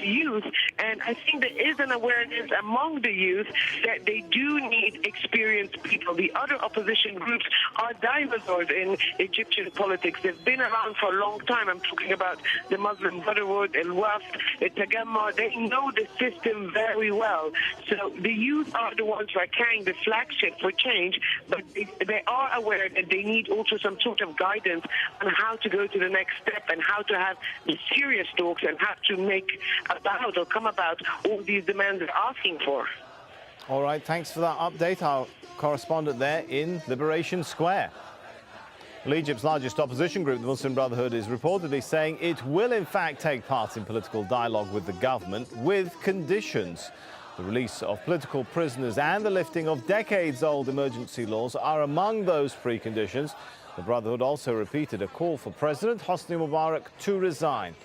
the youth. And I think there is an awareness among the youth that they do need experienced people. The other opposition groups are dinosaurs in Egyptian politics. They've been around for a long time. I'm talking about the Muslim Brotherhood, El-Wafd, the Tagamma. They know the system very well. So the youth are the ones who are carrying the flagship for change, but they are aware that they need also some sort of guidance on how to go to the next step and how to have the serious talks and how to make about or come about all these demands they're asking for. All right, thanks for that update. Our correspondent there in Liberation Square. Well, Egypt's largest opposition group, the Muslim Brotherhood, is reportedly saying it will in fact take part in political dialogue with the government with conditions. The release of political prisoners and the lifting of decades-old emergency laws are among those preconditions. The Brotherhood also repeated a call for President Hosni Mubarak to resign.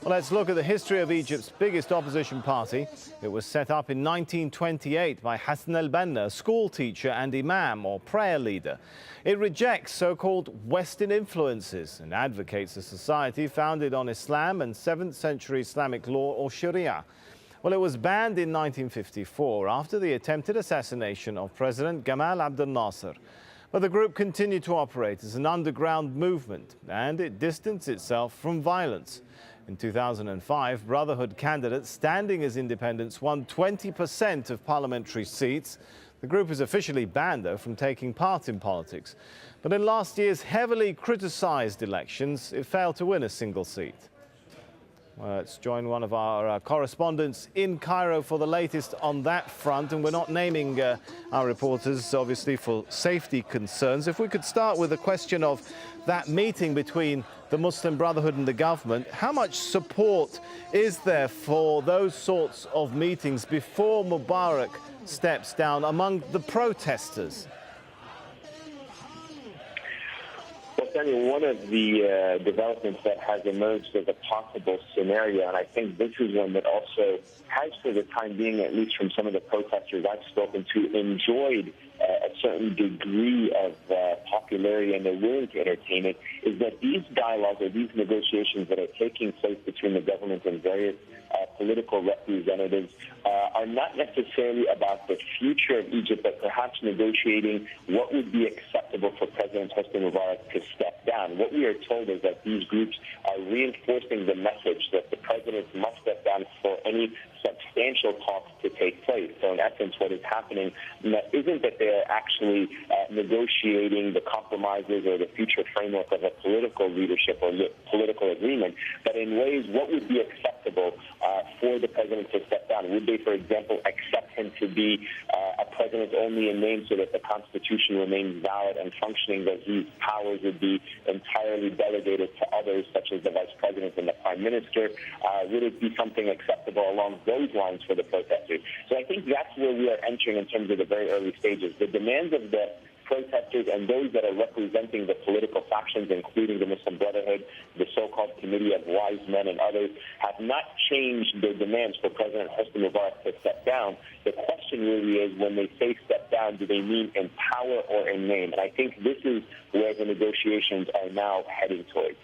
Well, let's look at the history of Egypt's biggest opposition party. It was set up in 1928 by Hassan el-Banna, a school teacher and imam, or prayer leader. It rejects so-called Western influences and advocates a society founded on Islam and 7th century Islamic law, or Sharia. Well, it was banned in 1954 after the attempted assassination of President Gamal Abdel Nasser. But the group continued to operate as an underground movement, and it distanced itself from violence. In 2005, Brotherhood candidates standing as independents won 20% of parliamentary seats. The group is officially banned, though, from taking part in politics. But in last year's heavily criticised elections, it failed to win a single seat. Well, let's join one of our correspondents in Cairo for the latest on that front. And we're not naming our reporters, obviously, for safety concerns. If we could start with a question of that meeting between the Muslim Brotherhood and the government, how much support is there for those sorts of meetings before Mubarak steps down among the protesters? One of the developments that has emerged as a possible scenario, and I think this is one that also has, for the time being, at least from some of the protesters I've spoken to, enjoyed a certain degree of popularity and they're willing to entertain it, is that these dialogues or these negotiations that are taking place between the government and various political representatives are not necessarily about the future of Egypt, but perhaps negotiating what would be acceptable for President Hosni Mubarak to step down. What we are told is that these groups are reinforcing the message that the president must step down for any substantial talks to take place. So in essence, what is happening isn't that they're actually negotiating the compromises or the future framework of a political leadership or political agreement, but in ways what would be acceptable for the president to step down. Would they, for example, accept him to be a president only in name so that the Constitution remains valid and functioning, that his powers would be entirely delegated to others, such as the vice president and the prime minister? Would it be something acceptable along those lines for the protesters? So I think that's where we are entering in terms of the very early stages. The demands of the protesters and those that are representing the political factions, including the Muslim Brotherhood, the so-called Committee of Wise Men and others, have not changed their demands for President Hosni Mubarak to step down. The question really is, when they say step down, do they mean in power or in name? And I think this is where the negotiations are now heading towards.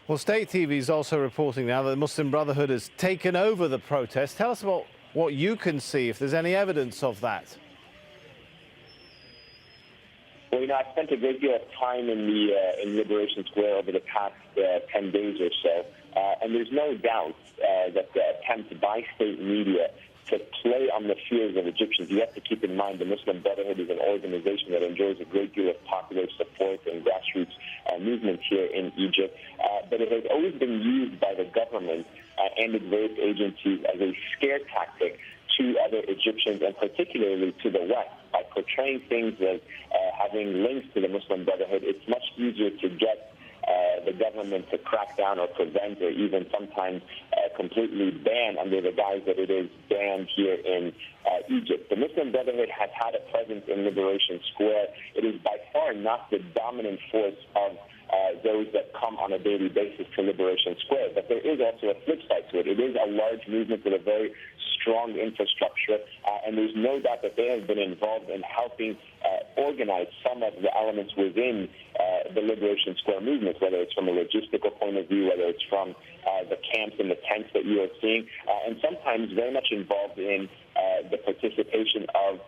Well, State TV is also reporting now that the Muslim Brotherhood has taken over the protest. Tell us about what you can see, if there's any evidence of that. Well, I've spent a great deal of time in Liberation Square over the past 10 days or so, and there's no doubt that the attempt by state media to play on the fears of Egyptians. You have to keep in mind the Muslim Brotherhood is an organization that enjoys a great deal of popular support and grassroots movement here in Egypt, but it has always been used by the government and its various agencies as a scare tactic to other Egyptians, and particularly to the West, by portraying things as having links to the Muslim Brotherhood. It's much easier to get the government to crack down or prevent or even sometimes completely ban under the guise that it is banned here in Egypt. The Muslim Brotherhood has had a presence in Liberation Square. It is by far not the dominant force of those that come on a daily basis to Liberation Square. But there is also a flip side to it. It is a large movement with a very strong infrastructure, and there's no doubt that they have been involved in helping organize some of the elements within the Liberation Square movement, whether it's from a logistical point of view, whether it's from the camps and the tents that you are seeing, and sometimes very much involved in the participation of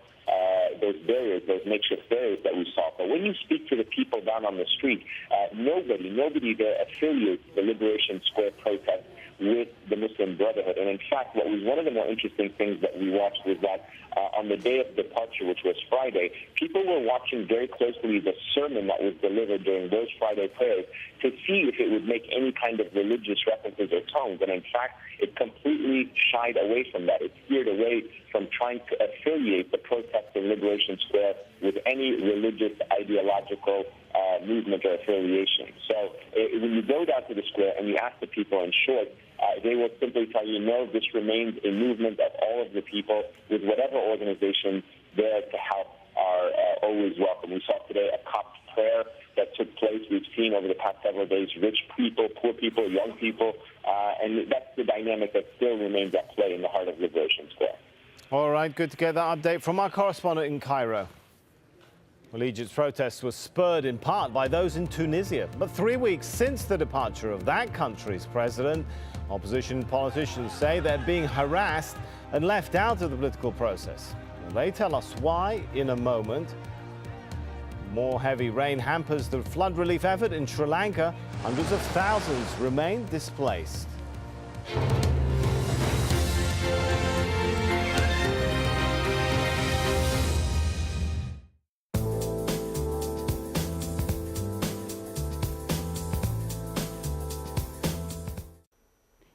those barriers, those makeshift barriers that we saw. But when you speak to the people down on the street, nobody there affiliates the Liberation Square protest with the Muslim Brotherhood. And in fact, what was one of the more interesting things that we watched was that on the day of departure, which was Friday, people were watching very closely the sermon that was delivered during those Friday prayers to see if it would make any kind of religious references or tones. And in fact, it completely shied away from that. It steered away from trying to affiliate the protest in Liberation Square with any religious, ideological movement or affiliation. So when you go down to the square and you ask the people in short, they will simply tell you, no, this remains a movement of all of the people with whatever organization there to help are always welcome. We saw today a Coptic prayer that took place. We've seen over the past several days rich people, poor people, young people, and that's the dynamic that still remains at play in the heart of Liberation Square. All right, good to get that update from our correspondent in Cairo. Well, Egypt's protests were spurred in part by those in Tunisia. But 3 weeks since the departure of that country's president, opposition politicians say they're being harassed and left out of the political process. Well, they tell us why in a moment. More heavy rain hampers the flood relief effort in Sri Lanka. Hundreds of thousands remain displaced.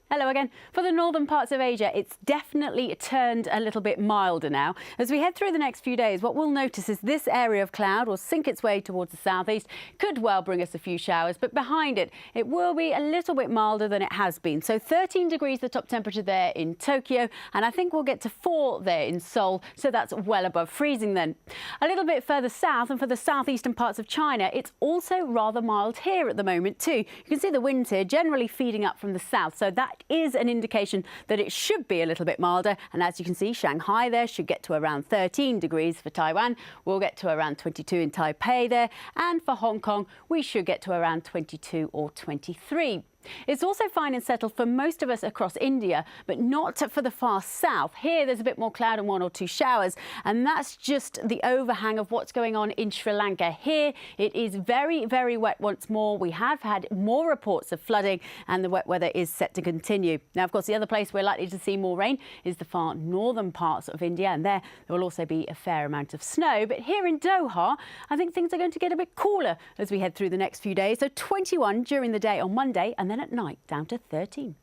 Hello again. For the northern parts of Asia, it's definitely turned a little bit milder now. As we head through the next few days, what we'll notice is this area of cloud will sink its way towards the southeast, could well bring us a few showers, but behind it, it will be a little bit milder than it has been. So 13 degrees the top temperature there in Tokyo, and I think we'll get to 4 there in Seoul, so that's well above freezing then. A little bit further south, and for the southeastern parts of China, it's also rather mild here at the moment too. You can see the winds here generally feeding up from the south, so that is an indication that it should be a little bit milder. And as you can see, Shanghai there should get to around 13 degrees. For Taiwan, we'll get to around 22 in Taipei there. And for Hong Kong, we should get to around 22 or 23. It's also fine and settled for most of us across India, but not for the far south. Here, there's a bit more cloud and 1 or 2 showers, and that's just the overhang of what's going on in Sri Lanka. Here, it is very, very wet once more. We have had more reports of flooding, and the wet weather is set to continue. Now, of course, the other place we're likely to see more rain is the far northern parts of India, and there will also be a fair amount of snow. But here in Doha, I think things are going to get a bit cooler as we head through the next few days. So 21 during the day on Monday, and then at night down to 13.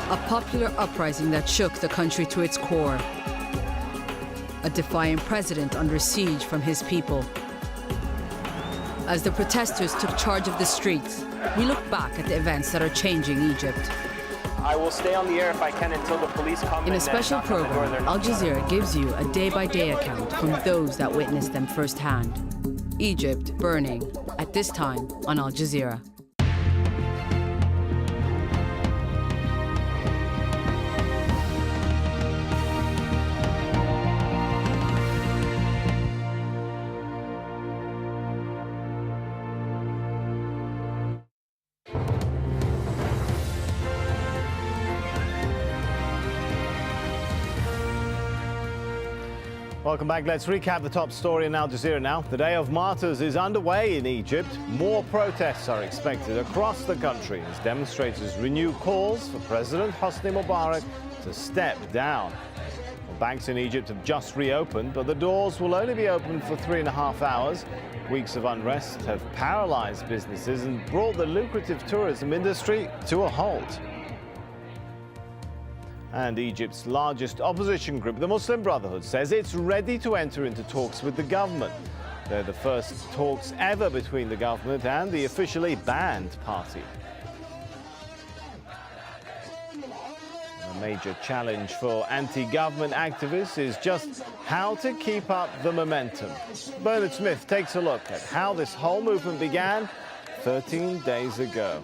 A popular uprising that shook the country to its core. A defiant president under siege from his people. As the protesters took charge of the streets, we look back at the events that are changing Egypt. I will stay on the air if I can until the police come. In a special program, Al Jazeera gives you a day-by-day account from those that witnessed them firsthand. Egypt burning, at this time on Al Jazeera. Welcome back. Let's recap the top story in Al Jazeera now. The Day of Martyrs is underway in Egypt. More protests are expected across the country as demonstrators renew calls for President Hosni Mubarak to step down. Well, banks in Egypt have just reopened, but the doors will only be open for 3.5 hours. Weeks of unrest have paralyzed businesses and brought the lucrative tourism industry to a halt. And Egypt's largest opposition group, the Muslim Brotherhood, says it's ready to enter into talks with the government. They're the first talks ever between the government and the officially banned party. The Major challenge for anti-government activists is just how to keep up the momentum. Bernard Smith takes a look at how this whole movement began 13 days ago.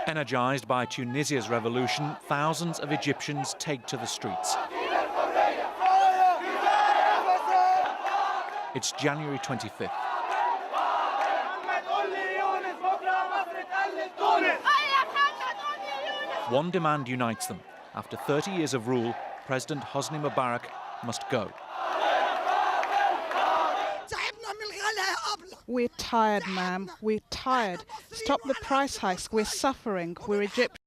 Energized by Tunisia's revolution, thousands of Egyptians take to the streets. It's January 25th. One demand unites them. After 30 years of rule, President Hosni Mubarak must go. We're tired, ma'am. We're tired. Stop the price hikes. We're suffering. We're Egyptians.